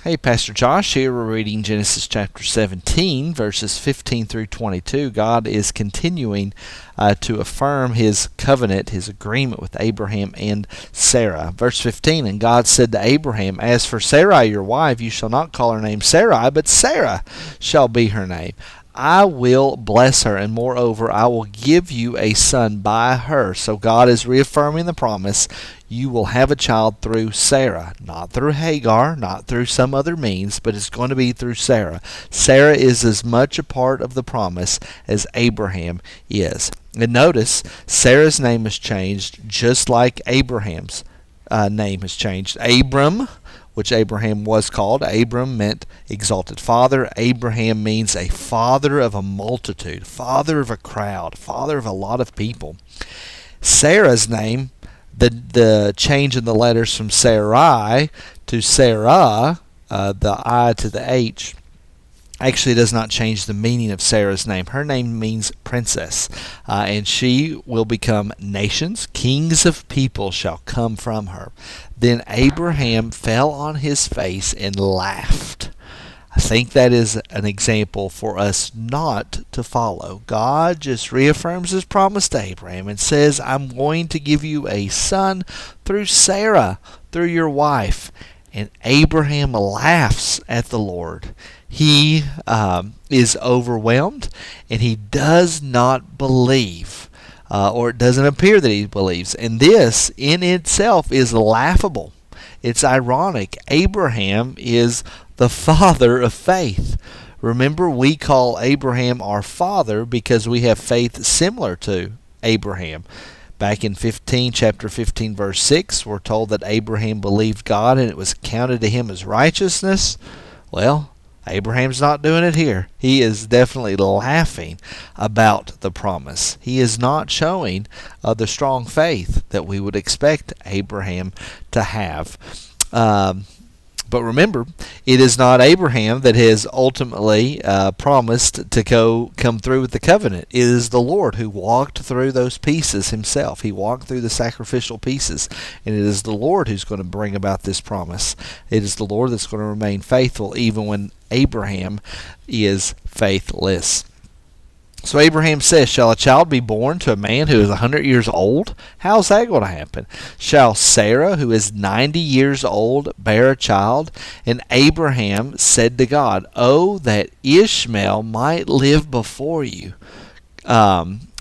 Hey, Pastor Josh here. We're reading Genesis chapter 17, verses 15 through 22. God is continuing to affirm his covenant, his agreement with Abraham and Sarah. Verse 15, and God said to Abraham, As for Sarai your wife, you shall not call her name Sarai, but Sarah shall be her name. I will bless her, and moreover, I will give you a son by her. So God is reaffirming the promise. You will have a child through Sarah, not through Hagar, not through some other means, but it's going to be through Sarah. Sarah is as much a part of the promise as Abraham is. And notice, Sarah's name is changed just like Abraham's name has changed. Abram, which Abraham was called. Abram meant exalted father. Abraham means a father of a multitude, father of a crowd, father of a lot of people. Sarah's name, the change in the letters from Sarai to Sarah, the I to the H, actually does not change the meaning of Sarah's name. Her name means princess, and she will become nations. Kings of people shall come from her. Then Abraham fell on his face and laughed. I think that is an example for us not to follow. God just reaffirms his promise to Abraham and says, I'm going to give you a son through Sarah, through your wife. And Abraham laughs at the Lord. He is overwhelmed, and he does not believe, or it doesn't appear that he believes. And this in itself is laughable. It's ironic. Abraham is the father of faith. Remember, we call Abraham our father because we have faith similar to Abraham. Back in chapter 15, verse 6, we're told that Abraham believed God and it was counted to him as righteousness. Well, Abraham's not doing it here. He is definitely laughing about the promise. He is not showing the strong faith that we would expect Abraham to have. But remember, it is not Abraham that has ultimately promised to come through with the covenant. It is the Lord who walked through those pieces himself. He walked through the sacrificial pieces, and it is the Lord who's going to bring about this promise. It is the Lord that's going to remain faithful even when Abraham is faithless. So Abraham says, Shall a child be born to a man who is 100 years old? How's that going to happen? Shall Sarah, who is 90 years old, bear a child? And Abraham said to God, Oh, that Ishmael might live before you.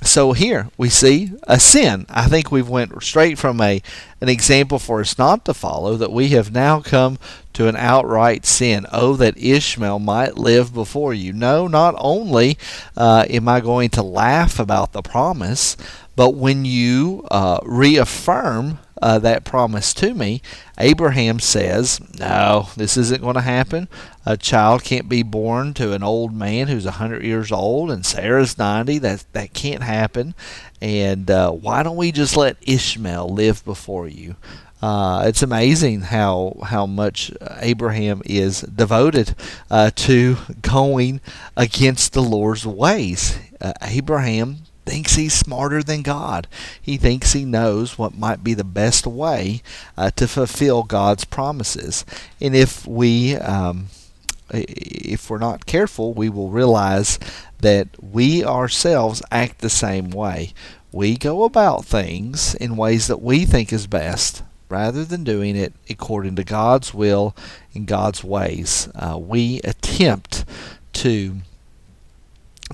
So here we see a sin. I think we've went straight from an example for us not to follow, that we have now come to an outright sin. Oh, that Ishmael might live before you. No, not only am I going to laugh about the promise, but when you reaffirm that promise to me, Abraham says, no, this isn't going to happen. A child can't be born to an old man who's 100 years old, and Sarah's 90. That can't happen. And why don't we just let Ishmael live before you? It's amazing how much Abraham is devoted to going against the Lord's ways. Abraham thinks he's smarter than God. He thinks he knows what might be the best way to fulfill God's promises. And if we're not careful, we will realize that we ourselves act the same way. We go about things in ways that we think is best, rather than doing it according to God's will and God's ways. We attempt to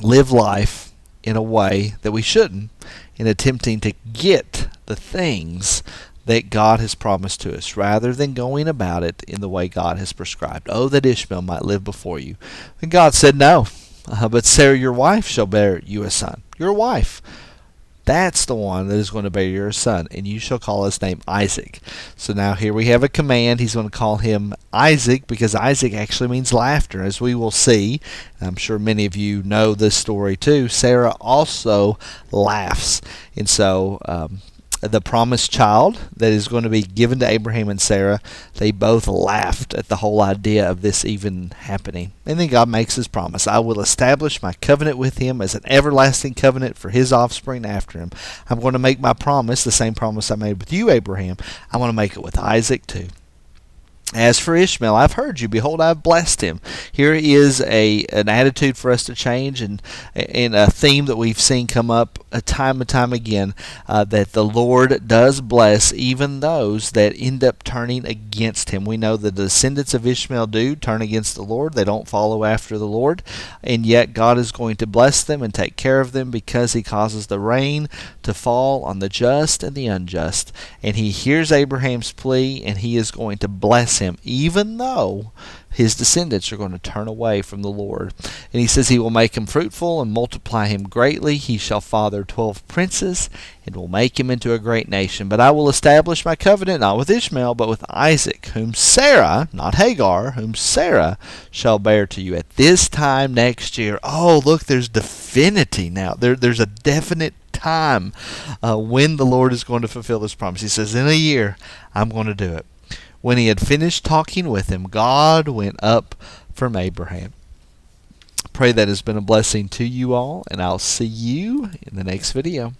live life in a way that we shouldn't, in attempting to get the things that God has promised to us, rather than going about it in the way God has prescribed. Oh, that Ishmael might live before you. And God said, no, but Sarah your wife shall bear you a son. Your wife. That's the one that is going to bear your son, and you shall call his name Isaac. So now here we have a command. He's going to call him Isaac because Isaac actually means laughter. As we will see, I'm sure many of you know this story too, Sarah also laughs. And so the promised child that is going to be given to Abraham and Sarah, they both laughed at the whole idea of this even happening. And then God makes his promise. I will establish my covenant with him as an everlasting covenant for his offspring after him. I'm going to make my promise, the same promise I made with you, Abraham. I want to make it with Isaac too. As for Ishmael, I've heard you. Behold, I've blessed him. Here is an attitude for us to change, and a theme that we've seen come up time and time again, that the Lord does bless even those that end up turning against him. We know the descendants of Ishmael do turn against the Lord. They don't follow after the Lord, and yet God is going to bless them and take care of them because he causes the rain to fall on the just and the unjust. And he hears Abraham's plea, and he is going to bless him, even though his descendants are going to turn away from the Lord. And he says he will make him fruitful and multiply him greatly. He shall father 12 princes, and will make him into a great nation. But I will establish my covenant not with Ishmael, but with Isaac, whom Sarah, not Hagar, whom Sarah shall bear to you at this time next year. Oh, look, there's divinity now. There's a definite time when the Lord is going to fulfill this promise. He says, in a year, I'm going to do it. When he had finished talking with him, God went up from Abraham. Pray that has been a blessing to you all, and I'll see you in the next video.